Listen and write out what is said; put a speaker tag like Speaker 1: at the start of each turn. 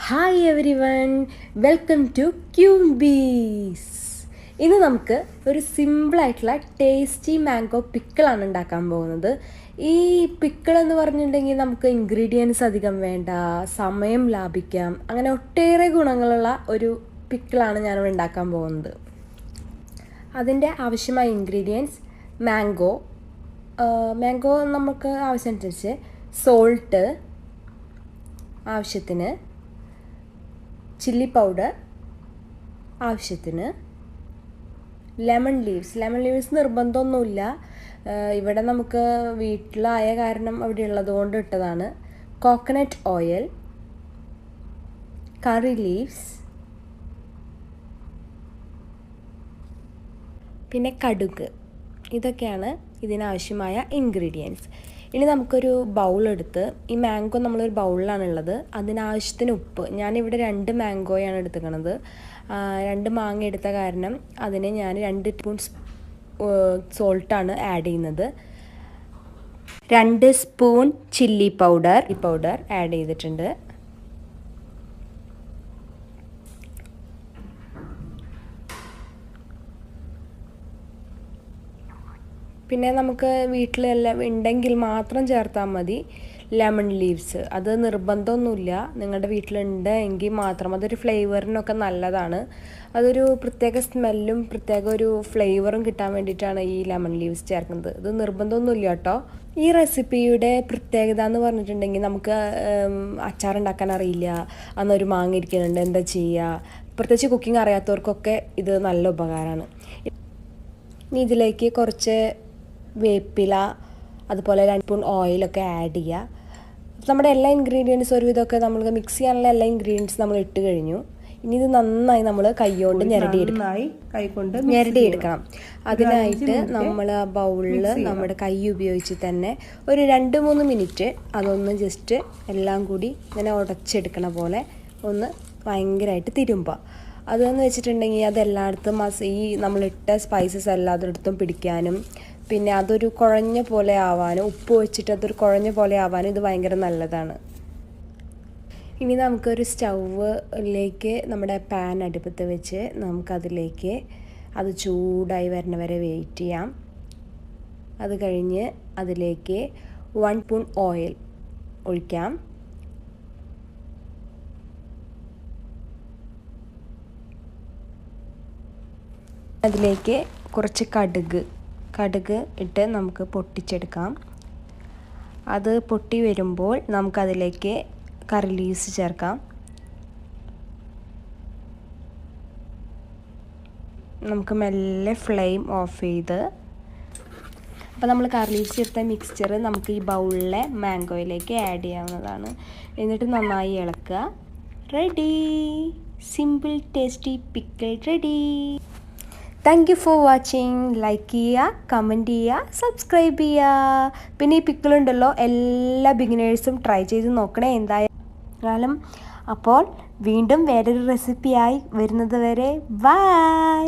Speaker 1: Hi everyone, welcome to ക്യൂബീസ്. ഇന്ന് നമുക്ക് ഒരു സിമ്പിളായിട്ടുള്ള ടേസ്റ്റി മാംഗോ പിക്കിളാണ് ഉണ്ടാക്കാൻ പോകുന്നത്. ഈ പിക്കിൾ എന്ന് പറഞ്ഞിട്ടുണ്ടെങ്കിൽ നമുക്ക് ഇൻഗ്രീഡിയൻസ് അധികം വേണ്ട, സമയം ലാഭിക്കാം, അങ്ങനെ ഒട്ടേറെ ഗുണങ്ങളുള്ള ഒരു പിക്കിളാണ് ഞാനിവിടെ ഉണ്ടാക്കാൻ പോകുന്നത്. അതിൻ്റെ ആവശ്യമായ ഇൻഗ്രീഡിയൻസ് മാംഗോ നമുക്ക് ആവശ്യമനുസരിച്ച്, സോൾട്ട് ആവശ്യത്തിന്, ചില്ലി പൗഡർ ആവശ്യത്തിന്, ലെമൺ ലീവ്സ് നിർബന്ധമൊന്നുമില്ല, ഇവിടെ നമുക്ക് വീട്ടിലായ കാരണം അവിടെ ഉള്ളത് കൊണ്ട് ഇട്ടതാണ്. കോക്കനട്ട് ഓയിൽ, കറി ലീവ്സ്, പിന്നെ കടുക്. ഇതൊക്കെയാണ് ഇതിനാവശ്യമായ ഇൻഗ്രീഡിയൻസ്. ഇനി നമുക്കൊരു ബൗളെടുത്ത്, ഈ മാംഗോ നമ്മളൊരു ബൗളിലാണുള്ളത്, അതിനാവശ്യത്തിന് ഉപ്പ്. ഞാനിവിടെ 2 മാംഗോയാണ് എടുത്തുക്കണത്. 2 മാങ്ങ എടുത്ത കാരണം അതിന് ഞാൻ 2 സ്പൂൺ സോൾട്ടാണ് ആഡ് ചെയ്യുന്നത്. 2 സ്പൂൺ ചില്ലി പൗഡർ ആഡ് ചെയ്തിട്ടുണ്ട്. പിന്നെ നമുക്ക് വീട്ടിലെല്ലാം ഉണ്ടെങ്കിൽ മാത്രം ചേർത്താൽ മതി ലെമൺ ലീവ്സ്. അത് നിർബന്ധമൊന്നുമില്ല, നിങ്ങളുടെ വീട്ടിലുണ്ടെങ്കിൽ മാത്രം. അതൊരു ഫ്ലേവറിനൊക്കെ നല്ലതാണ്. അതൊരു പ്രത്യേക സ്മെല്ലും പ്രത്യേക ഒരു ഫ്ലേവറും കിട്ടാൻ വേണ്ടിയിട്ടാണ് ഈ ലെമൺ ലീവ്സ് ചേർക്കുന്നത്. ഇത് നിർബന്ധമൊന്നുമില്ല കേട്ടോ. ഈ റെസിപ്പിയുടെ പ്രത്യേകത എന്ന് പറഞ്ഞിട്ടുണ്ടെങ്കിൽ, നമുക്ക് അച്ചാറുണ്ടാക്കാൻ അറിയില്ല, അന്നൊരു മാങ്ങ ഇരിക്കുന്നുണ്ട്, എന്താ ചെയ്യുക, പ്രത്യേകിച്ച് കുക്കിംഗ് അറിയാത്തവർക്കൊക്കെ ഇത് നല്ല ഉപകാരമാണ്. ഇനി ഇതിലേക്ക് കുറച്ച് വേപ്പില, അതുപോലെ 2 സ്പൂൺ ഓയിലൊക്കെ ആഡ് ചെയ്യുക. നമ്മുടെ എല്ലാ ഇൻഗ്രീഡിയൻസും ഒരുവിധമൊക്കെ നമ്മൾ മിക്സ് ചെയ്യാനുള്ള എല്ലാ ഇൻഗ്രീഡിയൻസും നമ്മൾ ഇട്ട് കഴിഞ്ഞു. ഇനി ഇത് നന്നായി നമ്മൾ കൈകൊണ്ട് ഞെരടിയെടുക്കണം. അതിനായിട്ട് നമ്മൾ ആ ബൗളിൽ നമ്മുടെ കൈ ഉപയോഗിച്ച് തന്നെ ഒരു 2-3 മിനിറ്റ് അതൊന്ന് ജസ്റ്റ് എല്ലാം കൂടി ഇങ്ങനെ ഉടച്ചെടുക്കണ പോലെ ഒന്ന് ഭയങ്കരമായിട്ട് തിരുമ്പുക. അതെന്ന് വെച്ചിട്ടുണ്ടെങ്കിൽ അതെല്ലായിടത്തും ഈ നമ്മളിട്ട സ്പൈസസ് എല്ലായിടത്തും പിടിക്കാനും, പിന്നെ അതൊരു കുഴഞ്ഞ പോലെ ആവാനും, ഉപ്പ് വെച്ചിട്ട് അതൊരു കുഴഞ്ഞ പോലെ ആവാനും ഇത് ഭയങ്കര നല്ലതാണ്. ഇനി നമുക്കൊരു സ്റ്റൗവിലേക്ക് നമ്മുടെ പാൻ അടുപ്പത്ത് വെച്ച് നമുക്കതിലേക്ക് അത് ചൂടായി വരുന്ന വരെ വെയിറ്റ് ചെയ്യാം. അത് കഴിഞ്ഞ് അതിലേക്ക് 1 സ്പൂൺ ഓയിൽ ഒഴിക്കാം. അതിലേക്ക് കുറച്ച് കടുക് ഇട്ട് നമുക്ക് പൊട്ടിച്ചെടുക്കാം. അത് പൊട്ടി വരുമ്പോൾ നമുക്കതിലേക്ക് കറി ലീവ്സ് ചേർക്കാം. നമുക്ക് മെല്ലെ ഫ്ലെയിം ഓഫ് ചെയ്ത്, അപ്പോൾ നമ്മൾ കറി ലീവ്സ് ചേർത്ത മിക്സ്ചർ നമുക്ക് ഈ ബൗളിലെ മാംഗോയിലേക്ക് ആഡ് ചെയ്യാവുന്നതാണ്. എന്നിട്ട് നന്നായി ഇളക്കുക. Ready, simple tasty pickle ready. Thank you for watching. Like ചെയ്യുക, കമൻറ്റ് ചെയ്യുക, സബ്സ്ക്രൈബ് ചെയ്യുക. പിന്നെ ഈ പിക്കിളുണ്ടല്ലോ, എല്ലാ ബിഗിനേഴ്സും ട്രൈ ചെയ്ത് നോക്കണേ എന്തായാലും. അപ്പോൾ വീണ്ടും വേറൊരു റെസിപ്പിയായി വരുന്നത് വരെ ബൈ.